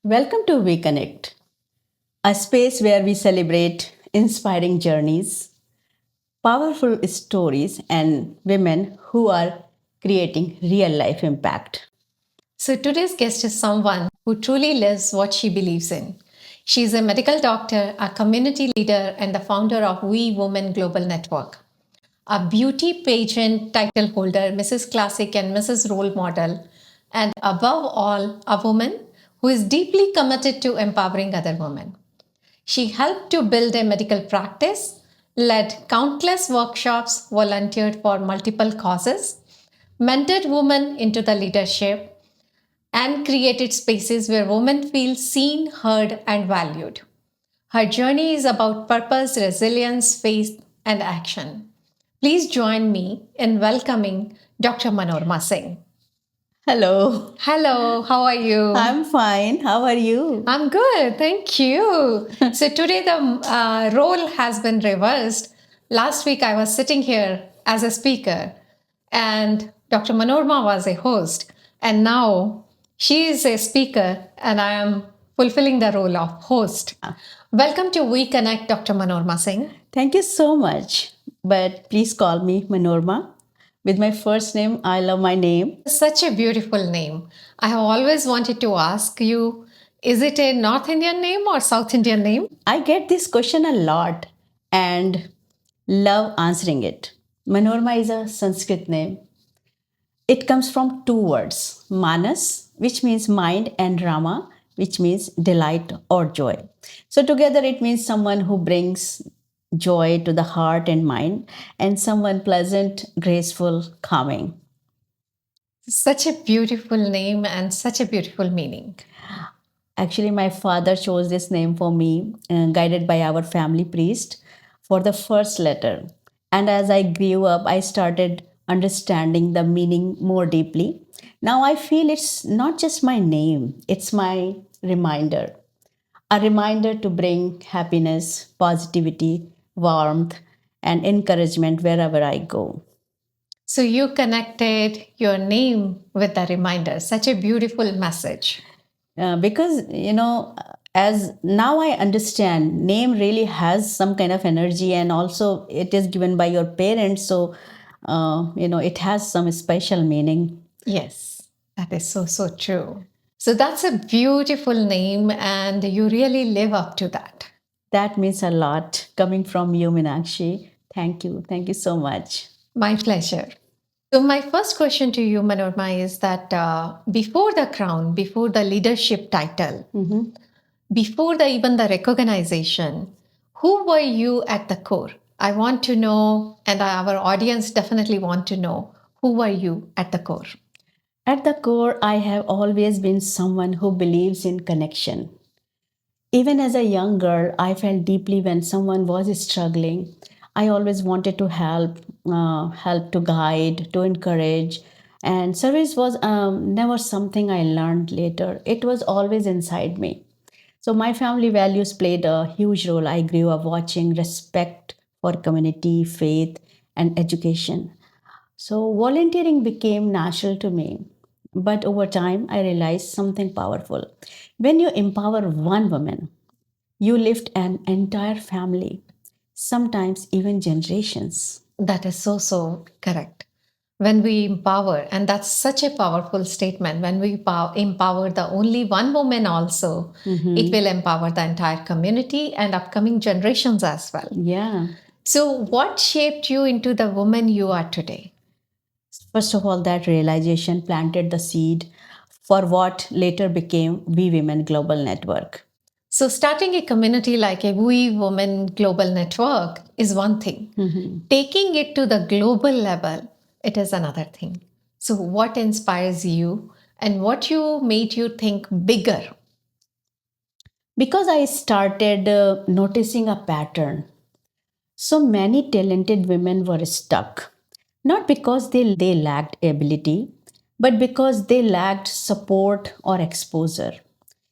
Welcome to We Connect, a space where we celebrate inspiring journeys, powerful stories, and women who are creating real life impact. So today's guest is someone who truly lives what she believes in. She's a medical doctor, a community leader, and the founder of We Women Global Network. A beauty pageant title holder, Mrs. Classic and Mrs. Role Model, and above all, a woman who is deeply committed to empowering other women. She helped to build a medical practice, led countless workshops, volunteered for multiple causes, mentored women into the leadership, and created spaces where women feel seen, heard, and valued. Her journey is about purpose, resilience, faith, and action. Please join me in welcoming Dr. Manorama Singh. Hello, Hello, how are you? I'm fine. How are you? I'm good, thank you. So today the role has been reversed. Last week I was sitting here as a speaker and Dr. Manorama was a host. And now she is a speaker and I am fulfilling the role of host. Welcome to We Connect, Dr. Manorama Singh. Thank you so much. But please call me Manorama. With my first name, I love my name. Such a beautiful name. I have always wanted to ask you, is it a North Indian name or South Indian name? I get this question a lot and love answering it. Manorama is a Sanskrit name. It comes from two words, Manas, which means mind, and Rama, which means delight or joy. So together it means someone who brings joy to the heart and mind, and someone pleasant, graceful, calming. Such a beautiful name and such a beautiful meaning. Actually, my father chose this name for me, guided by our family priest, for the first letter. And as I grew up, I started understanding the meaning more deeply. Now I feel it's not just my name, it's my reminder. A reminder to bring happiness, positivity, warmth, and encouragement wherever I go. So you connected your name with the reminder. Such a beautiful message. Because as now I understand, name really has some kind of energy, and also it is given by your parents, so it has some special meaning. Yes, that is so true. So that's a beautiful name, and you really live up to that. That means a lot coming from you, Meenakshi. Thank you so much. My pleasure. So my first question to you, Manorama, is that before the crown, before the leadership title, before even the recognition, who were you at the core? I want to know, and our audience definitely want to know, who were you at the core? At the core, I have always been someone who believes in connection. Even as a young girl, I felt deeply when someone was struggling. I always wanted to help to guide, to encourage. And service was never something I learned later. It was always inside me. So my family values played a huge role. I grew up watching respect for community, faith, and education. So volunteering became natural to me. But over time, I realized something powerful. When you empower one woman, you lift an entire family, sometimes even generations. That is so correct. When we empower, and that's such a powerful statement, when we empower the only one woman also, it will empower the entire community and upcoming generations as well. Yeah. So what shaped you into the woman you are today? First of all, that realization planted the seed for what later became We Women Global Network. So starting a community like a We Women Global Network is one thing. Taking it to the global level, it is another thing. So what inspires you and what made you think bigger? Because I started noticing a pattern. So many talented women were stuck, not because they lacked ability, but because they lacked support or exposure,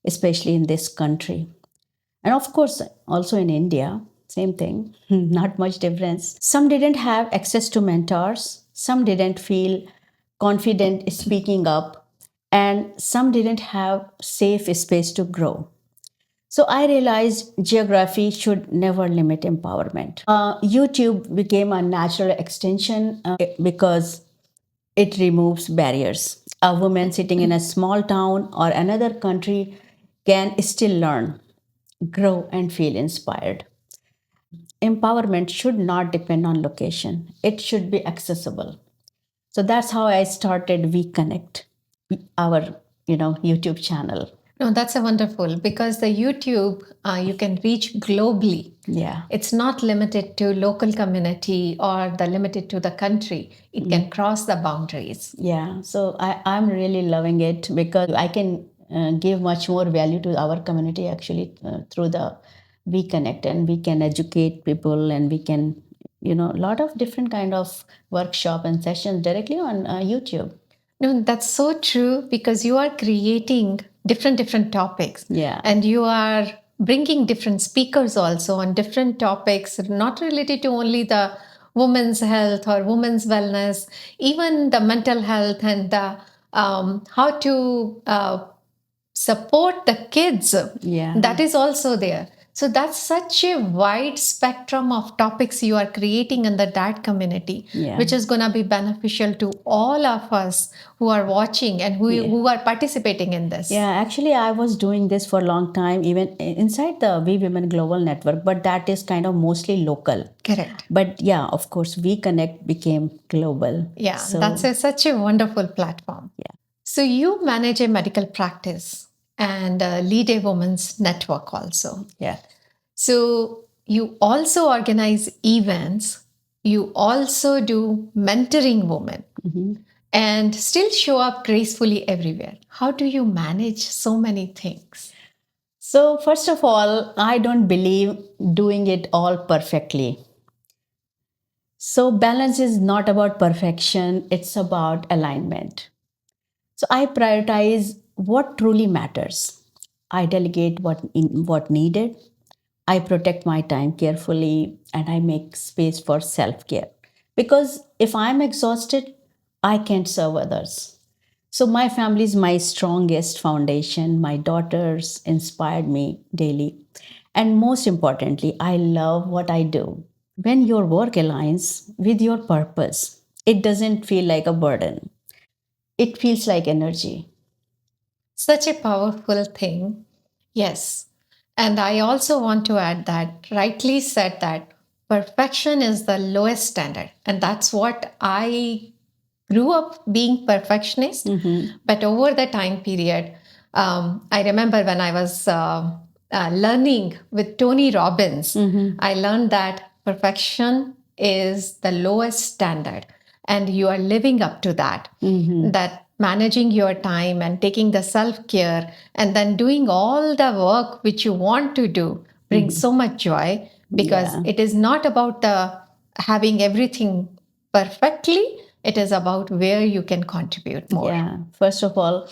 especially in this country. And of course, also in India, same thing, not much difference. Some didn't have access to mentors, some didn't feel confident speaking up, and some didn't have safe space to grow. So I realized geography should never limit empowerment. YouTube became a natural extension because it removes barriers. A woman sitting in a small town or another country can still learn, grow, and feel inspired. Empowerment should not depend on location, it should be accessible. So that's how I started We Connect, our YouTube channel. No, that's a wonderful because the YouTube you can reach globally. Yeah. It's not limited to local community or the limited to the country. It can cross the boundaries. Yeah. So I'm really loving it because I can give much more value to our community actually through the We Connect, and we can educate people, and we can a lot of different kind of workshop and sessions directly on YouTube. No, that's so true because you are creating different topics. Yeah. And you are bringing different speakers also on different topics, not related to only the women's health or women's wellness, even the mental health and the how to support the kids. Yeah. That is also there. So that's such a wide spectrum of topics you are creating in the DAD community, Yeah. which is going to be beneficial to all of us who are watching and who are participating in this. Yeah, actually, I was doing this for a long time, even inside the We Women Global Network, but that is kind of mostly local. Correct. But yeah, of course, We Connect became global. Yeah, So, that's such a wonderful platform. Yeah. So you manage a medical practice and lead a women's network also. Yeah. So you also organize events. You also do mentoring women and still show up gracefully everywhere. How do you manage so many things? So, first of all, I don't believe doing it all perfectly. So, balance is not about perfection, it's about alignment. So, I prioritize what truly matters. I delegate what needed. I protect my time carefully, and I make space for self care. Because if I'm exhausted, I can't serve others. So, my family is my strongest foundation. My daughters inspired me daily. And most importantly, I love what I do. When your work aligns with your purpose, it doesn't feel like a burden, it feels like energy. Such a powerful thing. Yes. And I also want to add that, rightly said, that perfection is the lowest standard. And that's what I grew up being perfectionist. But over the time period, I remember when I was learning with Tony Robbins, I learned that perfection is the lowest standard. And you are living up to that. That managing your time and taking the self-care and then doing all the work which you want to do brings so much joy because it is not about the having everything perfectly. It is about where you can contribute more. Yeah. First of all,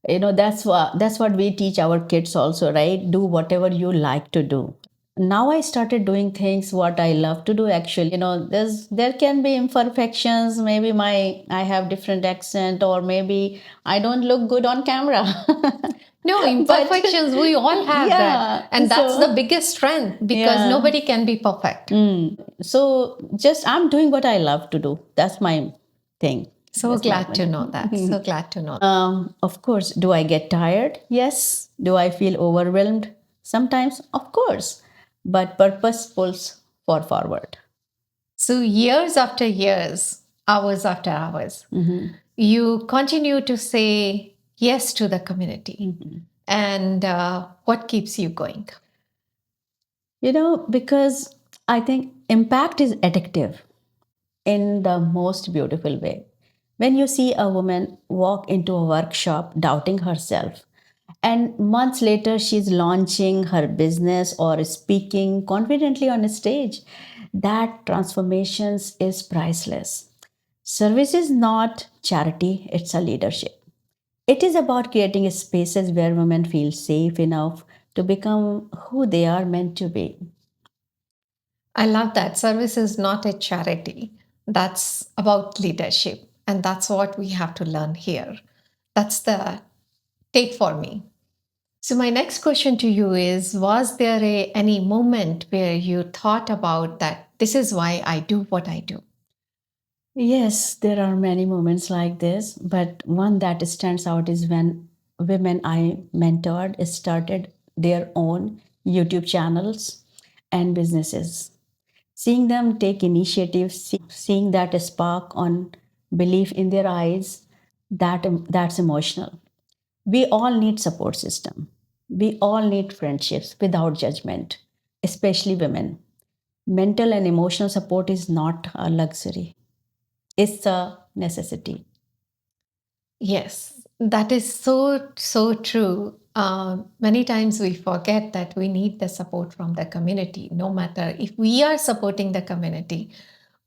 that's what we teach our kids also, right? Do whatever you like to do. Now I started doing things what I love to do actually. There can be imperfections, maybe I have different accent, or maybe I don't look good on camera. No, imperfections, we all have that. And that's the biggest strength because nobody can be perfect. So just I'm doing what I love to do. That's my thing. So glad to know that. So glad to know. Of course, do I get tired? Yes. Do I feel overwhelmed? Sometimes, of course. But purpose pulls forward. So years after years, hours after hours, you continue to say yes to the community. And what keeps you going? Because I think impact is addictive in the most beautiful way. When you see a woman walk into a workshop doubting herself, and months later she's launching her business or speaking confidently on a stage, that transformations is priceless. Service is not charity, it's a leadership. It is about creating spaces where women feel safe enough to become who they are meant to be. I love that. Service is not a charity. That's about leadership. And that's what we have to learn here. That's the take for me. So, my next question to you is: was there any moment where you thought about that this is why I do what I do? Yes, there are many moments like this, but one that stands out is when women I mentored started their own YouTube channels and businesses. Seeing them take initiative, seeing that spark on belief in their eyes, that's emotional. We all need support system. We all need friendships without judgment, especially women. Mental and emotional support is not a luxury. It's a necessity. Yes, that is so true. Many times we forget that we need the support from the community. No matter if we are supporting the community,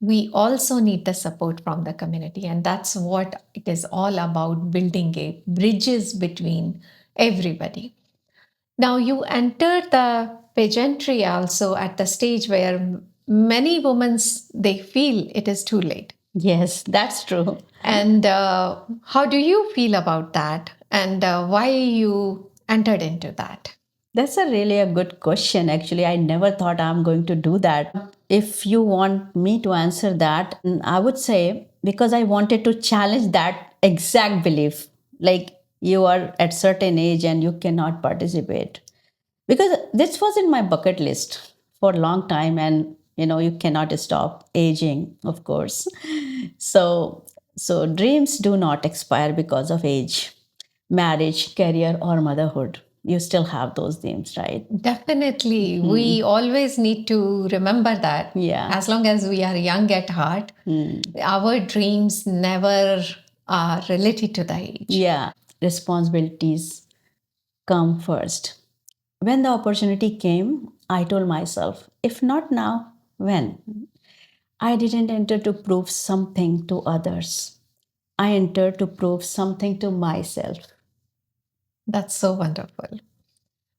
we also need the support from the community. And that's what it is all about, building a bridges between everybody. Now, you enter the pageantry also at the stage where many women they feel it is too late. Yes, that's true. And how do you feel about that? And why you entered into that? That's a really a good question. Actually, I never thought I'm going to do that. If you want me to answer that, I would say because I wanted to challenge that exact belief. Like you are at certain age and you cannot participate. Because this was in my bucket list for a long time and you cannot stop aging, of course. So dreams do not expire because of age, marriage, career, or motherhood. You still have those dreams, right? Definitely. We always need to remember that. Yeah. As long as we are young at heart, our dreams never are related to the age. Yeah, responsibilities come first. When the opportunity came, I told myself, if not now, when? I didn't enter to prove something to others. I entered to prove something to myself. That's so wonderful.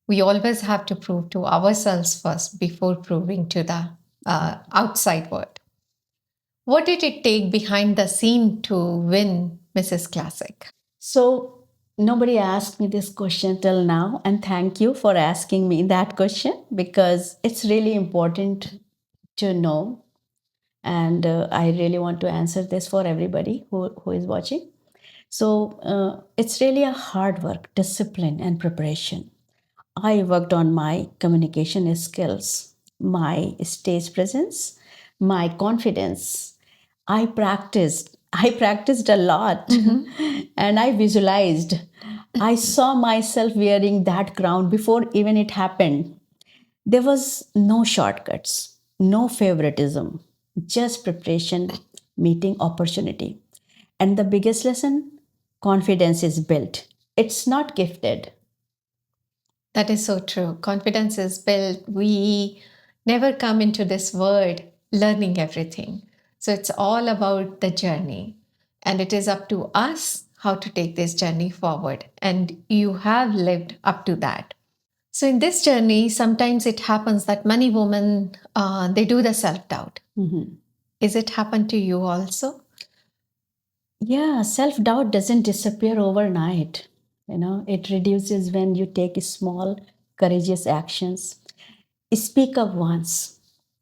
We always have to prove to ourselves first before proving to the outside world. What did it take behind the scene to win Mrs. Classic? So, nobody asked me this question till now, and thank you for asking me that question because it's really important to know. And I really want to answer this for everybody who is watching. So, it's really a hard work, discipline, and preparation. I worked on my communication skills, my stage presence, my confidence. I practiced a lot and I visualized. I saw myself wearing that crown before even it happened. There was no shortcuts, no favoritism, just preparation, meeting opportunity. And the biggest lesson, confidence is built. It's not gifted. That is so true. Confidence is built. We never come into this world learning everything. So it's all about the journey. And it is up to us how to take this journey forward. And you have lived up to that. So in this journey, sometimes it happens that many women they do the self doubt. Is it happened to you also? Yeah, self doubt doesn't disappear overnight. It reduces when you take small, courageous actions. Speak up once,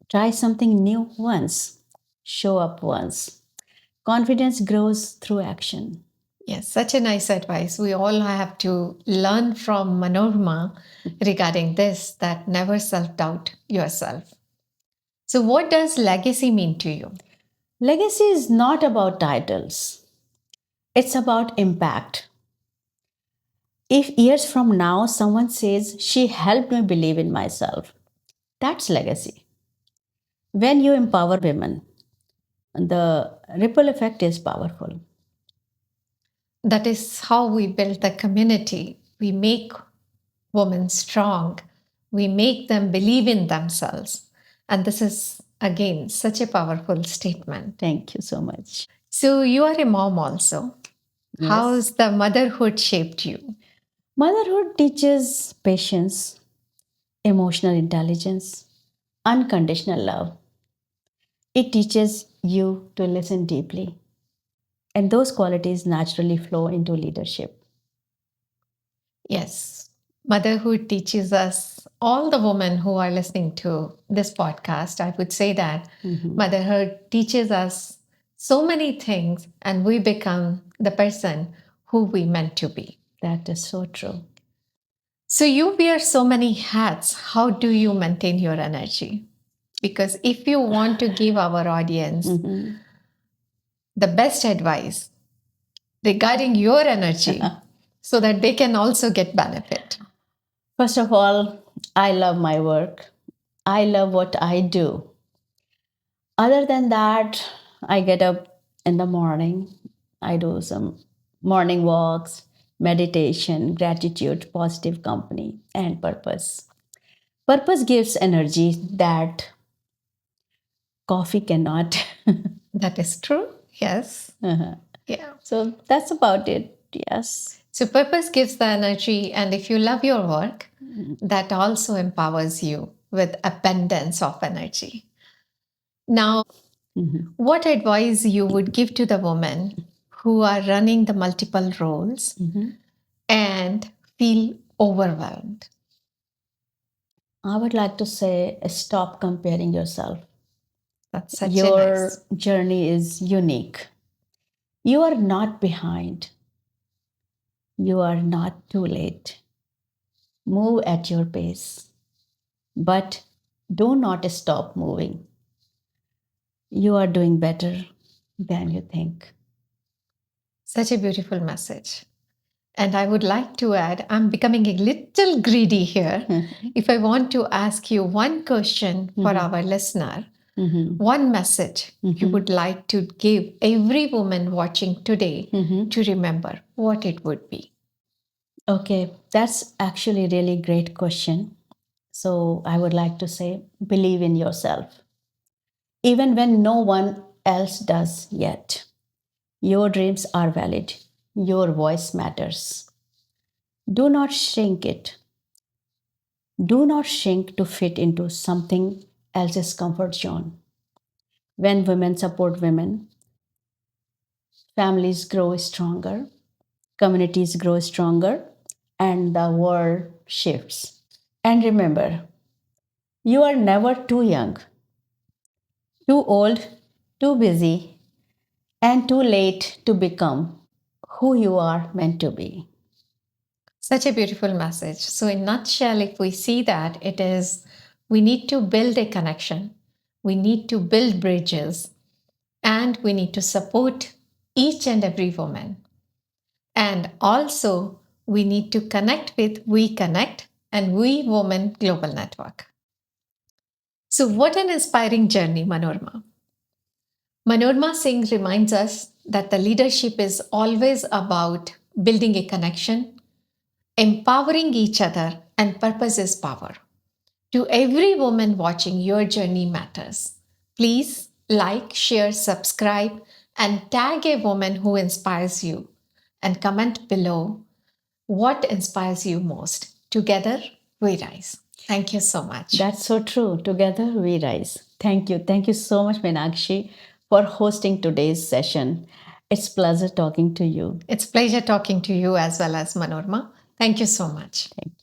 try something new once, show up once. Confidence grows through action. Yes, such a nice advice. We all have to learn from Manorama regarding this, that never self doubt yourself. So, what does legacy mean to you? Legacy is not about titles, it's about impact. If years from now someone says, she helped me believe in myself, that's legacy. When you empower women, the ripple effect is powerful. That is how we build the community. We make women strong, we make them believe in themselves. And this is, again, such a powerful statement. Thank you so much. So, you are a mom also. Yes. How's the motherhood shaped you? Motherhood teaches patience, emotional intelligence, unconditional love. It teaches you to listen deeply, and those qualities naturally flow into leadership. Yes. Motherhood teaches us, all the women who are listening to this podcast, I would say that motherhood teaches us so many things, and we become the person who we meant to be. That is so true. So, you wear so many hats. How do you maintain your energy? Because if you want to give our audience the best advice regarding your energy so that they can also get benefit. First of all, I love my work. I love what I do. Other than that, I get up in the morning. I do some morning walks, meditation, gratitude, positive company, and purpose. Purpose gives energy that coffee cannot. That is true. Yes. Yeah. So that's about it. Yes. So, purpose gives the energy, and if you love your work, that also empowers you with abundance of energy. Now, what advice you would give to the women who are running the multiple roles and feel overwhelmed? I would like to say stop comparing yourself. That's such a Your nice. journey is unique. You are not behind. You are not too late. Move at your pace, but do not stop moving. You are doing better than you think. Such a beautiful message. And I would like to add, I'm becoming a little greedy here. If I want to ask you one question for our listener, one message you would like to give every woman watching today to remember, what it would be? Okay, that's actually a really great question. So I would like to say believe in yourself, even when no one else does yet. Your dreams are valid. Your voice matters. Do not shrink it. Do not shrink to fit into something else's comfort zone. When women support women, families grow stronger, communities grow stronger, and the world shifts. And remember, you are never too young, too old, too busy, and too late to become who you are meant to be. Such a beautiful message. So, in nutshell, if we see that, it is we need to build a connection, we need to build bridges, and we need to support each and every woman. And also, we need to connect with We Connect and We Women Global Network. So, what an inspiring journey, Manorama. Manorama Singh reminds us that the leadership is always about building a connection, empowering each other, and purpose is power. To every woman watching, your journey matters. Please like, share, subscribe, and tag a woman who inspires you. And comment below what inspires you most. Together, we rise. Thank you so much. That's so true. Together we rise. Thank you. Thank you so much, Meenakshi, for hosting today's session. It's pleasure talking to you. It's a pleasure talking to you as well as Manorama. Thank you so much. Thank you.